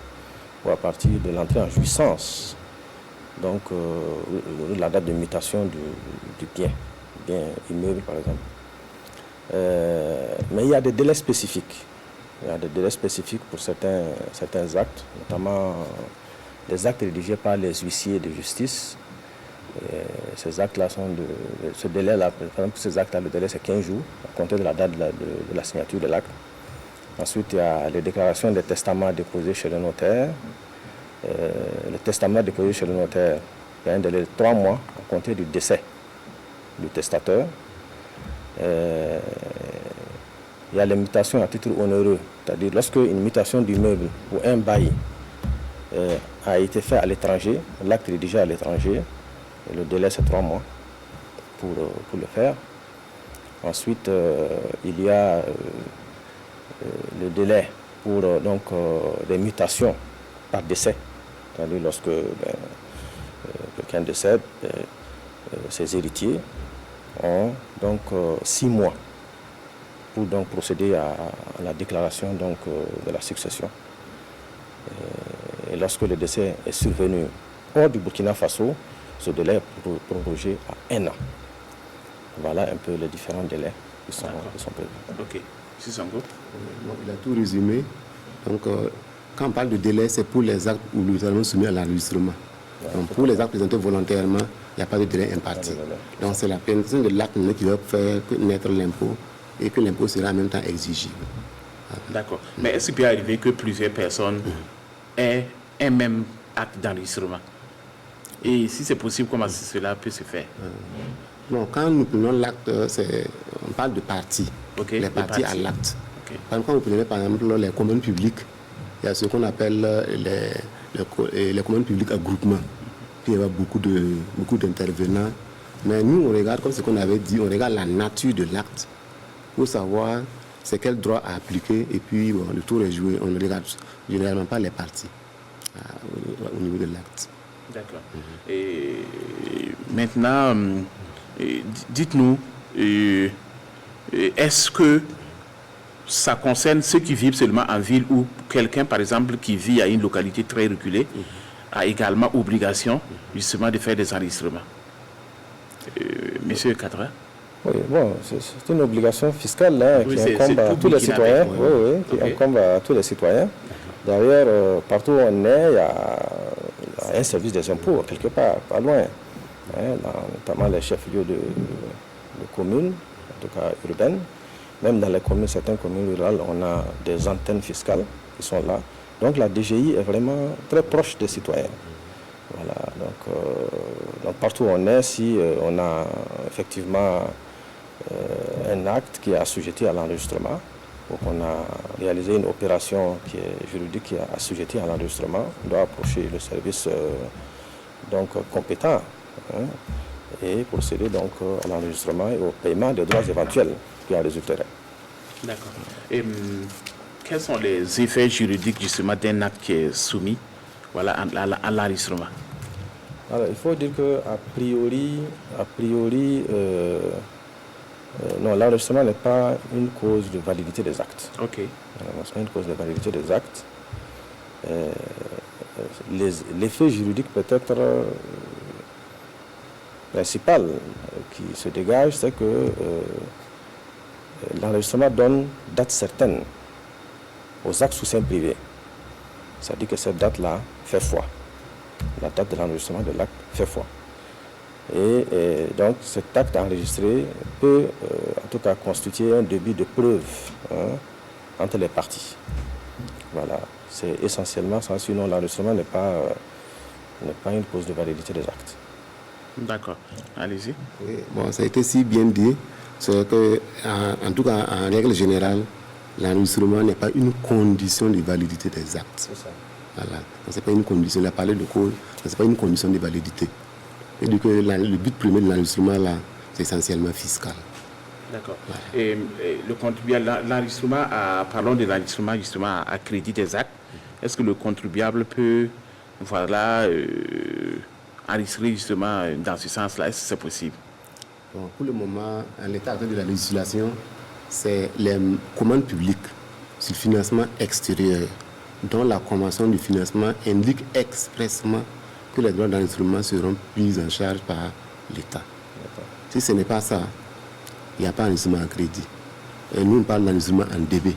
ou à partir de l'entrée en jouissance. Donc, la date de mutation du bien immeuble, par exemple. Mais il y a des délais spécifiques. Il y a des délais spécifiques pour certains actes, notamment les actes rédigés par les huissiers de justice. Ces actes-là sont ce délai-là, par exemple, pour ces actes-là, le délai c'est 15 jours, à compter de la date de la signature de l'acte. Ensuite, il y a les déclarations des testaments déposés chez le notaire. Le testament déposé chez le notaire, il y a un délai de 3 mois à compter du décès du testateur. Il y a les mutations à titre onéreux, c'est-à-dire lorsque une mutation d'immeuble ou un bail a été fait à l'étranger, l'acte est rédigé à l'étranger, le délai c'est 3 mois pour le faire. Ensuite, il y a le délai pour des mutations par décès, c'est-à-dire lorsque quelqu'un décède, ses héritiers ont donc 6 mois pour donc procéder à la déclaration de la succession. Et lorsque le décès est survenu hors du Burkina Faso, ce délai est prorogé à 1 an. Voilà un peu les différents délais qui sont prévus. Ok. Sissango. Il a tout résumé. Donc, quand on parle de délai, c'est pour les actes où nous allons soumis à l'enregistrement. Donc, pour les actes présentés volontairement, il n'y a pas de délai imparti. Donc, c'est la pénétration de l'acte qui va faire naître l'impôt et que l'impôt sera en même temps exigible. D'accord. Mais est-ce qu'il peut arriver que plusieurs personnes aient un même acte d'enregistrement? Et si c'est possible, comment cela peut se faire? Bon, quand nous prenons l'acte, on parle de parties. Okay, les parties à l'acte. Okay. Quand vous prenez par exemple les communes publiques, il y a ce qu'on appelle les communes publiques à groupement. Puis il y a beaucoup d'intervenants. Mais nous, on regarde, comme ce qu'on avait dit, on regarde la nature de l'acte pour savoir c'est quel droit à appliquer. Et puis, bon, le tour est joué. On ne regarde généralement pas les parties au niveau de l'acte. D'accord. Et maintenant, dites-nous, est-ce que ça concerne ceux qui vivent seulement en ville ou quelqu'un, par exemple, qui vit à une localité très reculée, a également obligation, justement, de faire des enregistrements? Monsieur Katra? Oui, bon, c'est une obligation fiscale qui incombe à tous les citoyens. Qui incombe à tous les citoyens. D'ailleurs, partout où on est, il y a un service des impôts, quelque part, pas loin. Notamment les chefs-lieux de communes, en tout cas urbaines. Même dans les communes, certaines communes rurales, on a des antennes fiscales qui sont là. Donc la DGI est vraiment très proche des citoyens. Voilà, donc partout où on est, si on a effectivement un acte qui est assujetti à l'enregistrement, ou qu'on a réalisé une opération qui est juridique qui est assujettie à l'enregistrement, on doit approcher le service compétent et procéder donc à l'enregistrement et au paiement des droits éventuels qui en résulteraient. D'accord. Et quels sont les effets juridiques justement d'un acte qui est soumis à l'enregistrement? Alors, il faut dire qu'à priori, non, l'enregistrement n'est pas une cause de validité des actes. Ok. C'est pas une cause de validité des actes. L'effet juridique peut-être principal qui se dégage, c'est que l'enregistrement donne date certaine aux actes sous seing privé. C'est-à-dire que cette date-là fait foi. La date de l'enregistrement de l'acte fait foi. Et donc cet acte enregistré peut en tout cas constituer un début de preuve entre les parties. Voilà, c'est essentiellement ça, sinon l'enregistrement n'est pas une cause de validité des actes. D'accord, allez-y. Oui, bon, ça a été si bien dit, c'est que en tout cas en règle générale, l'enregistrement n'est pas une condition de validité des actes. C'est ça. Voilà, ce n'est pas une condition, il a parlé de cause, ce n'est pas une condition de validité. Et donc, le but premier de l'enregistrement, là, c'est essentiellement fiscal. D'accord. Et le contribuable, l'enregistrement, parlons de l'enregistrement justement à crédit des actes. Est-ce que le contribuable peut, enregistrer justement dans ce sens-là? Est-ce que c'est possible? Bon, pour le moment, en l'état actuel de la législation, c'est les commandes publiques sur le financement extérieur, dont la convention du financement indique expressément que les droits d'enregistrement seront pris en charge par l'État. Si ce n'est pas ça, il n'y a pas d'enregistrement en crédit. Et nous, on parle d'enregistrement en DB.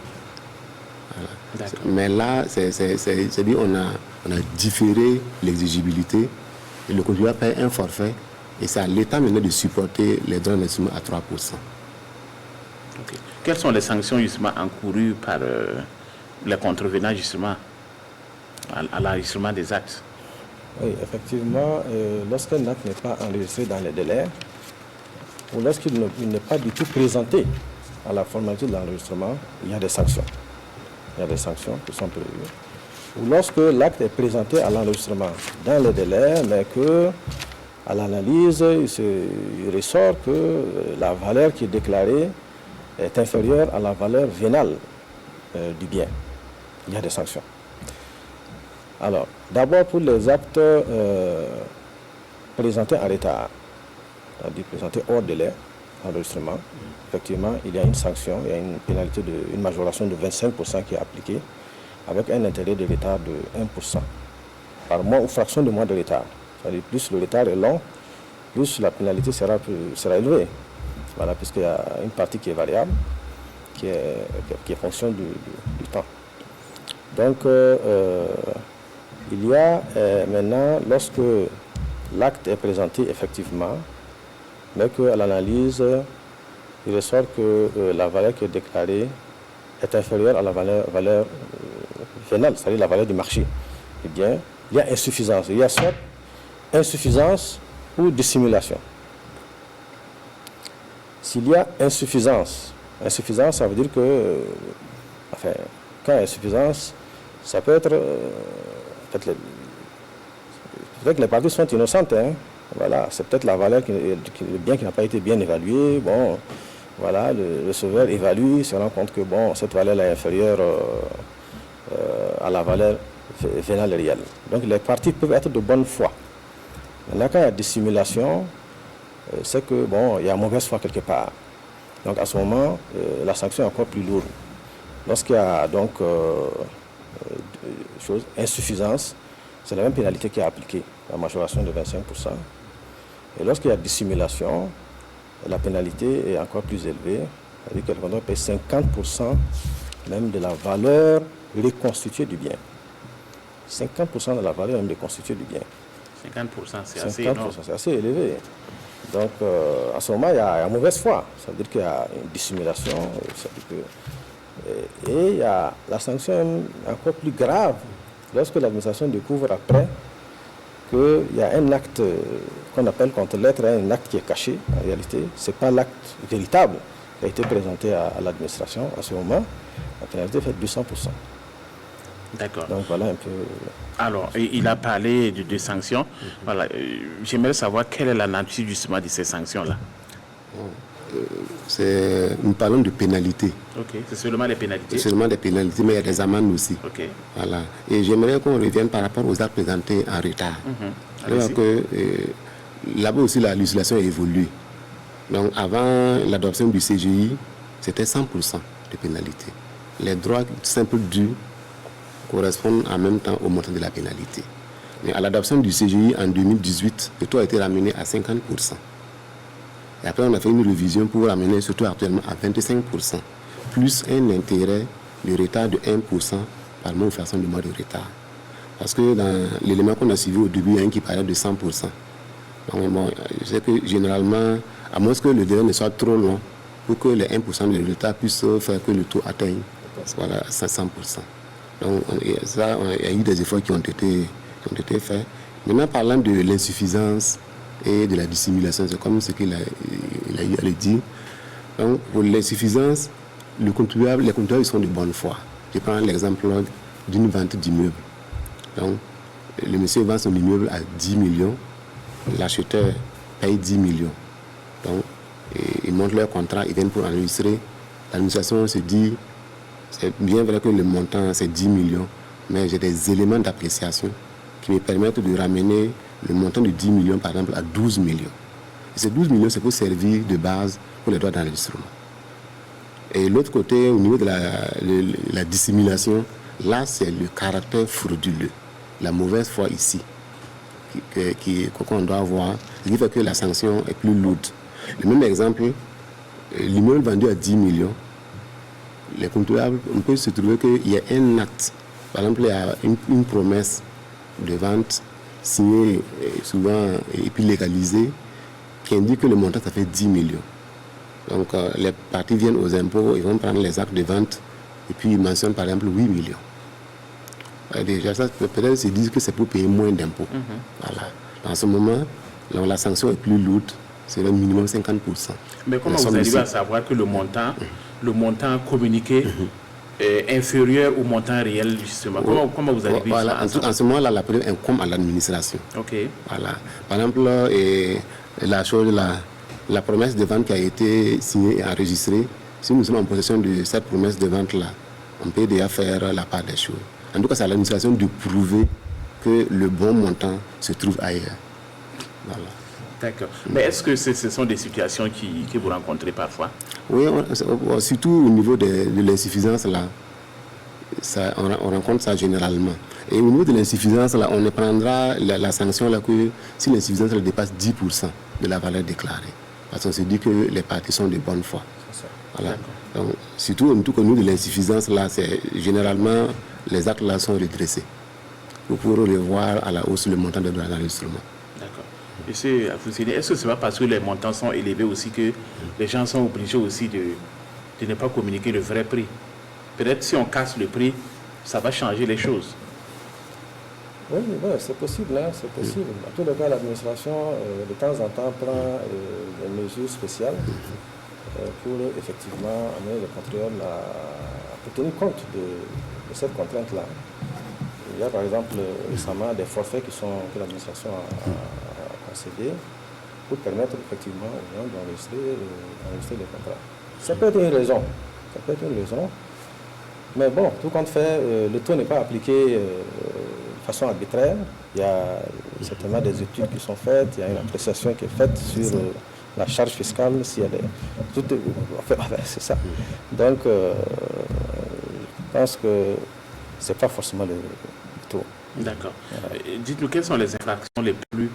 Voilà. Mais là, c'est-à-dire on a différé l'exigibilité et le contribuable paye un forfait et c'est à l'État maintenant de supporter les droits d'enregistrement à 3%. Okay. Quelles sont les sanctions justement encourues par les contrevenants justement à l'enregistrement des actes? Oui, effectivement, lorsqu'un acte n'est pas enregistré dans les délais, ou lorsqu'il n'est pas du tout présenté à la formalité de l'enregistrement, il y a des sanctions. Il y a des sanctions qui sont prévues. Ou lorsque l'acte est présenté à l'enregistrement dans les délais, mais que à l'analyse, il ressort que la valeur qui est déclarée est inférieure à la valeur vénale du bien. Il y a des sanctions. Alors, d'abord pour les actes présentés en retard, c'est-à-dire présentés hors délai, enregistrement, effectivement, il y a une sanction, il y a une pénalité, une majoration de 25% qui est appliquée, avec un intérêt de retard de 1% par mois ou fraction de mois de retard. C'est-à-dire plus le retard est long, plus la pénalité sera élevée. Voilà, puisqu'il y a une partie qui est variable, qui est fonction du temps. Donc, il y a maintenant, lorsque l'acte est présenté effectivement, mais qu'à l'analyse, il ressort que la valeur qui est déclarée est inférieure à la valeur vénale, c'est-à-dire la valeur du marché. Eh bien, il y a insuffisance. Il y a soit insuffisance ou dissimulation. S'il y a insuffisance, ça veut dire que, quand il y a insuffisance, ça peut être, peut-être que les parties sont innocentes, hein. Voilà, c'est peut-être la valeur, le bien qui n'a pas été bien évalué. Bon, voilà, le receveur évalue, se rend compte que bon, cette valeur est inférieure à la valeur vénale réelle. Donc les parties peuvent être de bonne foi. Maintenant, quand il y a dissimulation, c'est que bon, il y a mauvaise foi quelque part. Donc à ce moment, la sanction est encore plus lourde. Lorsqu'il y a donc insuffisance, c'est la même pénalité qui est appliquée, la majoration de 25%. Et lorsqu'il y a dissimulation, la pénalité est encore plus élevée, c'est-à-dire que le vendeur paye 50% même de la valeur reconstituée du bien. 50% de la valeur même reconstituée du bien. 50%, c'est assez énorme. C'est assez élevé. Donc, à ce moment, il y a mauvaise foi. Ça veut dire qu'il y a une dissimulation. Et il y a la sanction encore plus grave lorsque l'administration découvre après qu'il y a un acte qu'on appelle contre lettre, un acte qui est caché. En réalité, ce n'est pas l'acte véritable qui a été présenté à l'administration. À ce moment, la pénalité fait 200%. D'accord. Donc voilà un peu. Alors, il a parlé de sanctions. Voilà, j'aimerais savoir quelle est la nature justement de ces sanctions-là. Nous parlons de pénalités. Ok, c'est seulement les pénalités. C'est seulement des pénalités, mais il y a des amendes aussi. Ok. Voilà. Et j'aimerais qu'on revienne par rapport aux actes présentés en retard. Alors que là-bas aussi la législation a évolué. Donc avant l'adoption du CGI, c'était 100% de pénalité. Les droits simples dus correspondent en même temps au montant de la pénalité. Mais à l'adoption du CGI en 2018, le taux a été ramené à 50%. Et après, on a fait une révision pour ramener ce taux actuellement à 25%, plus un intérêt de retard de 1% par mois ou fraction de mois de retard. Parce que dans l'élément qu'on a suivi au début, il y a un qui parlait de 100%. Donc, bon, je sais que généralement, à moins que le délai ne soit trop long, pour que les 1% de retard puissent faire que le taux atteigne voilà, 100%. Donc, il y a eu des efforts qui ont été faits. Maintenant, parlant de l'insuffisance et de la dissimulation, c'est comme ce qu'il a eu à le dire. Donc, pour l'insuffisance, les contribuables sont de bonne foi. Je prends l'exemple d'une vente d'immeuble. Donc, le monsieur vend son immeuble à 10 millions l'acheteur paye 10 millions. Donc, ils montent leur contrat, ils viennent pour enregistrer. L'administration se dit, c'est bien vrai que le montant c'est 10 millions, mais j'ai des éléments d'appréciation qui me permettent de ramener le montant de 10 millions, par exemple, à 12 millions. Et ces 12 millions, c'est pour servir de base pour les droits d'enregistrement. Et l'autre côté, au niveau de la dissimulation, là, c'est le caractère frauduleux, la mauvaise foi ici, qu'on doit avoir, ce qui fait que la sanction est plus lourde. Le même exemple, l'immeuble vendu à 10 millions, les contribuables, on peut se trouver qu'il y a un acte, par exemple, il y a une promesse de vente signée souvent et puis légalisée, qui indique que le montant, ça fait 10 millions. Donc, les parties viennent aux impôts, ils vont prendre les actes de vente et puis ils mentionnent par exemple 8 millions. Déjà, ça, peut-être se disent que c'est pour payer moins d'impôts. Voilà. Dans ce moment, la sanction est plus lourde, c'est le minimum 50%. Mais comment vous arrivez à savoir que le montant communiqué est inférieur au montant réel, justement? Comment vous arrivez voilà, en ce moment-là, la preuve incombe à l'administration. Ok. Voilà. Par exemple, la promesse de vente qui a été signée et enregistrée, si nous sommes en possession de cette promesse de vente-là, on peut déjà faire la part des choses. En tout cas, c'est à l'administration de prouver que le bon montant se trouve ailleurs. Voilà. D'accord. Mais est-ce que ce sont des situations que vous rencontrez parfois? Oui, surtout au niveau de l'insuffisance, là, on rencontre ça généralement. Et au niveau de l'insuffisance, là, on ne prendra la sanction là, que si l'insuffisance dépasse 10% de la valeur déclarée. Parce qu'on se dit que les parties sont de bonne foi. Voilà. Donc, surtout au niveau de l'insuffisance, là, c'est généralement les actes là sont redressés. Vous pourrez revoir à la hausse le montant de l'enregistrement. D'accord. Monsieur Afoussini, est-ce que ce n'est pas parce que les montants sont élevés aussi que les gens sont obligés aussi de ne pas communiquer le vrai prix? Peut-être si on casse le prix, ça va changer les choses. Oui, c'est possible, hein, c'est possible. En tout cas, l'administration, de temps en temps, prend des mesures spéciales pour effectivement amener les contribuables à tenir compte de cette contrainte-là. Il y a par exemple récemment des forfaits que l'administration a concédés pour permettre effectivement aux gens d'enregistrer les contrats. Ça peut être une raison. Mais bon, tout compte fait, le taux n'est pas appliqué de façon arbitraire. Il y a certainement des études qui sont faites, il y a une appréciation qui est faite sur la charge fiscale, si elle est... c'est ça. Donc, je pense que ce n'est pas forcément le taux. D'accord. Voilà. Dites-nous, quelles sont les infractions les plus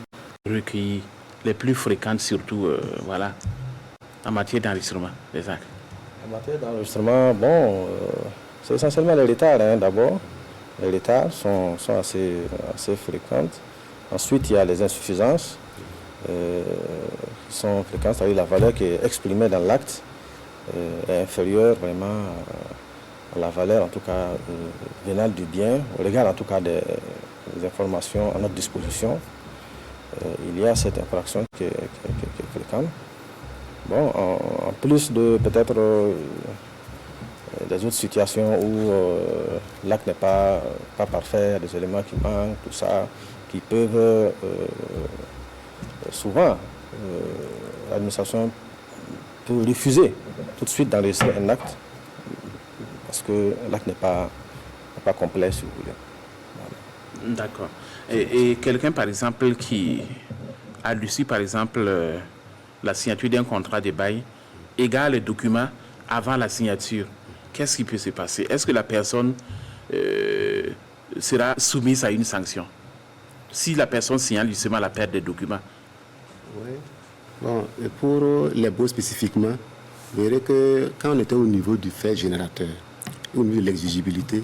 recueillies, les plus fréquentes surtout, voilà, en matière d'enregistrement des actes? En matière d'enregistrement, bon, c'est essentiellement les retards, hein, d'abord. Les retards sont assez fréquentes. Ensuite, il y a les insuffisances qui sont fréquentes, c'est-à-dire la valeur qui est exprimée dans l'acte est inférieure vraiment à la valeur, en tout cas, vénale du bien, au regard en tout cas des informations à notre disposition. Il y a cette infraction qui est fréquente. Bon, en plus de peut-être des autres situations où l'acte n'est pas parfait, des éléments qui manquent, tout ça, qui peuvent souvent, l'administration peut refuser tout de suite d'enregistrer un acte parce que l'acte n'est pas complet, si vous voulez. Voilà. D'accord. Et quelqu'un, par exemple, qui a reçu, par exemple, la signature d'un contrat de bail, égale les documents avant la signature, qu'est-ce qui peut se passer? Est-ce que la personne sera soumise à une sanction si la personne signale justement la perte des documents? Oui. Bon, et pour les baux spécifiquement, vous verrez que quand on était au niveau du fait générateur, au niveau de l'exigibilité,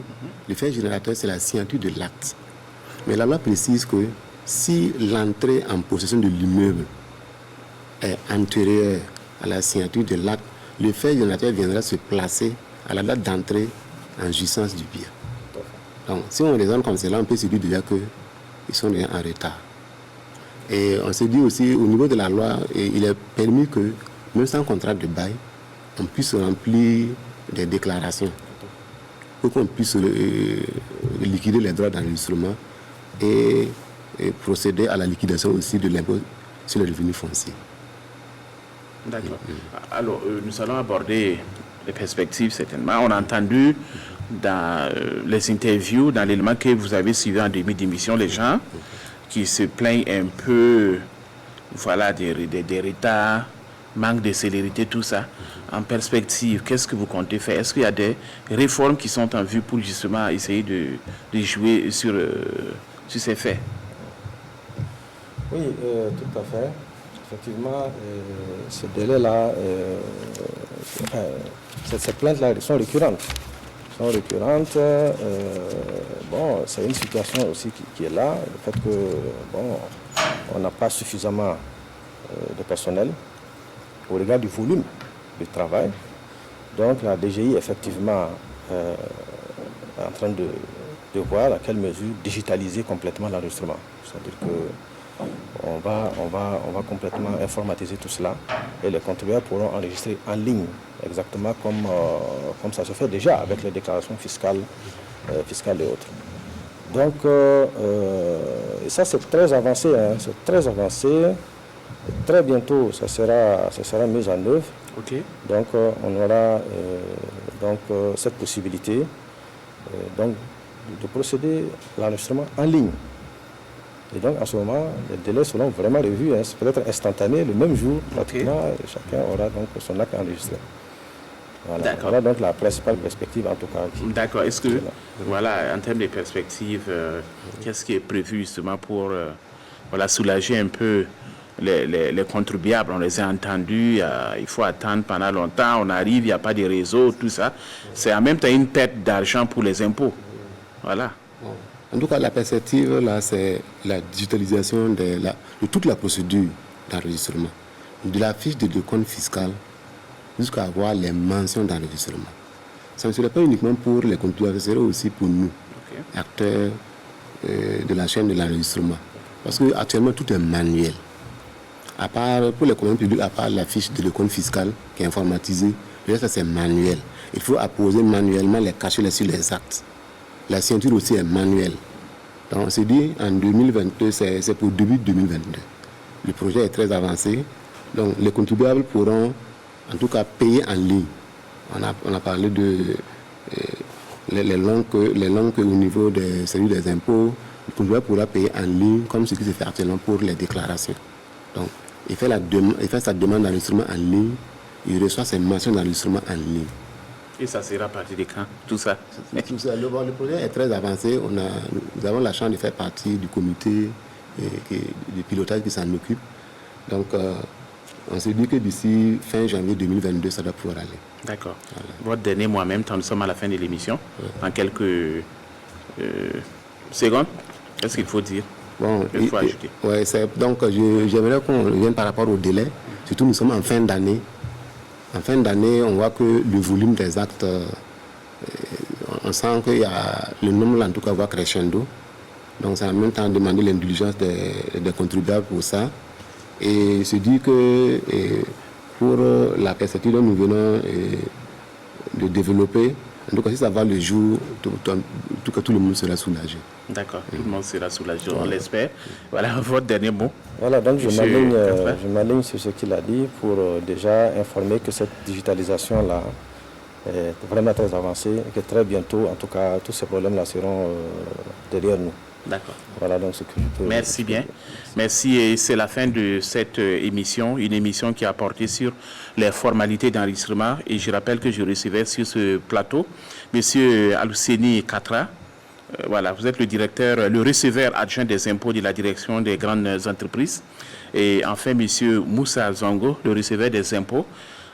le fait générateur, c'est la signature de l'acte. Mais la loi précise que si l'entrée en possession de l'immeuble est antérieure à la signature de l'acte, le fait générateur viendra se placer à la date d'entrée en jouissance du bien. Donc, si on raisonne comme cela, on peut se dire déjà qu'ils sont déjà en retard. Et on se dit aussi, au niveau de la loi, il est permis que, même sans contrat de bail, on puisse remplir des déclarations pour qu'on puisse liquider les droits d'enregistrement et procéder à la liquidation aussi de l'impôt sur le revenu foncier. D'accord. Alors, nous allons aborder les perspectives, certainement. On a entendu dans les interviews, dans l'élément que vous avez suivi en début d'émission, les gens qui se plaignent un peu, voilà, des retards, manque de célérité, tout ça. En perspective, qu'est-ce que vous comptez faire? Est-ce qu'il y a des réformes qui sont en vue pour justement essayer de jouer sur ces faits? Oui, tout à fait. Effectivement, ce délai-là, ces plaintes-là sont récurrentes. Bon, c'est une situation aussi qui est là, le fait que, bon, on n'a pas suffisamment de personnel au regard du volume du travail. Donc la DGI, effectivement, est en train de voir à quelle mesure digitaliser complètement l'enregistrement. C'est-à-dire qu'on va complètement informatiser tout cela et les contribuables pourront enregistrer en ligne, exactement comme ça se fait déjà avec les déclarations fiscales et autres. Donc, ça c'est très avancé, hein, c'est très avancé. Très bientôt, ça sera mis en œuvre. Okay. Donc, on aura cette possibilité de procéder à l'enregistrement en ligne. Et donc, à ce moment, les délais seront vraiment revus. Hein. C'est peut-être instantané, le même jour, pratiquement, chacun aura donc son acte enregistré. Voilà donc la principale perspective, en tout cas. D'accord. Est-ce que, voilà, en termes de perspective, qu'est-ce qui est prévu justement pour soulager un peu les contribuables? On les a entendus, il faut attendre pendant longtemps, on arrive, il n'y a pas de réseau, tout ça. C'est en même temps une perte d'argent pour les impôts. Voilà. En tout cas, la perspective, là, c'est la digitalisation de toute la procédure d'enregistrement, de la fiche de décompte fiscal jusqu'à avoir les mentions d'enregistrement. Ça ne serait pas uniquement pour les contribuables, ce serait aussi pour nous, acteurs de la chaîne de l'enregistrement. Parce qu'actuellement, tout est manuel. À part, pour les communes publiques, à part la fiche de décompte fiscal qui est informatisée, le reste, c'est manuel. Il faut apposer manuellement les cachets sur les actes. La signature aussi est manuelle. Donc on s'est dit en 2022, c'est pour début 2022. Le projet est très avancé. Donc les contribuables pourront en tout cas payer en ligne. On a parlé de les langues au niveau des services des impôts. Le contribuable pourra payer en ligne comme ce qui se fait actuellement pour les déclarations. Donc il fait sa demande d'enregistrement en ligne. Il reçoit ses mentions d'enregistrement en ligne. Et ça sera à partir de quand, tout ça? Le projet est très avancé. Nous avons la chance de faire partie du comité de pilotage qui s'en occupe. Donc, on s'est dit que d'ici fin janvier 2022, ça doit pouvoir aller. D'accord. Voilà. Votre dernier mot en même temps, nous sommes à la fin de l'émission. Dans quelques secondes, qu'est-ce qu'il faut dire? Bon, il faut ajouter. Ouais, donc, j'aimerais qu'on revienne par rapport au délai. Surtout, nous sommes en fin d'année. En fin d'année, on voit que le volume des actes, on sent que le nombre, en tout cas, va crescendo. Donc, c'est en même temps demander l'indulgence des contribuables pour ça. Et se dit que pour la perspective dont nous venons de développer, en tout cas, si ça va le jour, tout le monde sera soulagé. D'accord, tout le monde sera soulagé, on l'espère. Voilà votre dernier mot. Voilà, donc je m'aligne sur ce qu'il a dit pour déjà informer que cette digitalisation-là est vraiment très avancée et que très bientôt, en tout cas, tous ces problèmes-là seront derrière nous. D'accord. Voilà donc ce que je peux... Merci bien. Merci, et c'est la fin de cette émission, une émission qui a porté sur les formalités d'enregistrement. Et je rappelle que je recevais sur ce plateau M. Alousseni Katra. Voilà, vous êtes le receveur adjoint des impôts de la direction des grandes entreprises. Et enfin, M. Moussa Zongo, le receveur des impôts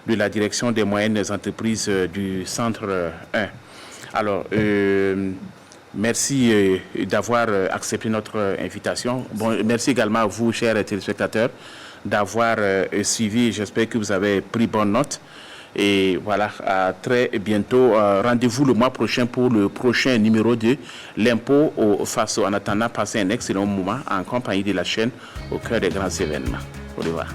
de la direction des moyennes entreprises du centre 1. Alors, merci d'avoir accepté notre invitation. Bon, merci également à vous, chers téléspectateurs, d'avoir suivi. J'espère que vous avez pris bonne note. Et voilà, à très bientôt. Rendez-vous le mois prochain pour le prochain numéro de l'impôt au FASO. En attendant, passez un excellent moment en compagnie de la chaîne au cœur des grands événements. Au revoir.